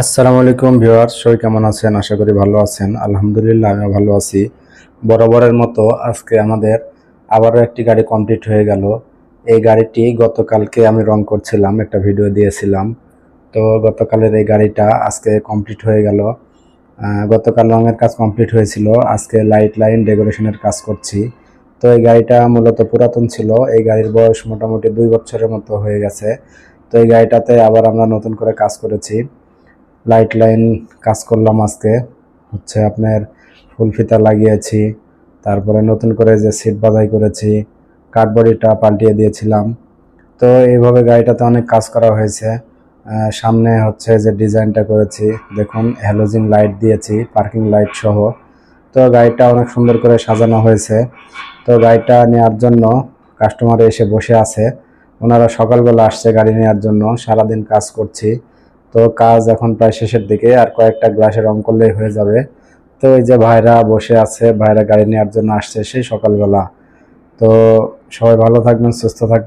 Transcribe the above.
আসসালামু আলাইকুম ভিউয়ার্স, সবাই কেমন আছেন? আশা করি ভালো আছেন। আলহামদুলিল্লাহ আমিও ভালো আছি। বরাবরের মতো আজকে আমাদের আবারও একটি গাড়ি কমপ্লিট হয়ে গেল। এই গাড়িটি গতকালকে আমি রং করছিলাম, একটা ভিডিও দিয়েছিলাম। তো গতকালের এই গাড়িটা আজকে কমপ্লিট হয়ে গেল। গতকাল রঙের কাজ কমপ্লিট হয়েছিল, আজকে লাইট লাইন ডেকোরেশনের কাজ করছি। তো এই গাড়িটা মূলত পুরাতন ছিল, এই গাড়ির বয়স মোটামুটি 2 বছরের মতো হয়ে গেছে। তো এই গাড়িটাতে আবার আমরা নতুন করে কাজ করেছি, লাইট লাইন কাজ করলাম আজকে। হচ্ছে আপনার ফুল ফিতা লাগিয়েছি, তারপরে নতুন করে যে সিট বাধাই করেছি, কাঠবডিটা পাল্টিয়ে দিয়েছিলাম। তো এইভাবে গাড়িটাতে অনেক কাজ করা হয়েছে। সামনে হচ্ছে যে ডিজাইনটা করেছি, দেখুন হ্যালোজিন লাইট দিয়েছি, পার্কিং লাইট সহ। তো গাড়িটা অনেক সুন্দর করে সাজানো হয়েছে। তো গাড়িটা নেওয়ার জন্য কাস্টমার এসে বসে আছে, ওনারা সকালবেলা আসছে গাড়ি নেওয়ার জন্য। সারাদিন কাজ করছি, তো কাজ এখন প্রায় শেষের দিকে, আর কয়েকটা গ্লাসে রং করলেই হয়ে যাবে। তো এই যে ভাইরা বসে আছে, ভাইরা গাড়ি নেওয়ার জন্য আসছে সেই সকালবেলা। তো সবাই ভালো থাকবেন, সুস্থ থাকবেন।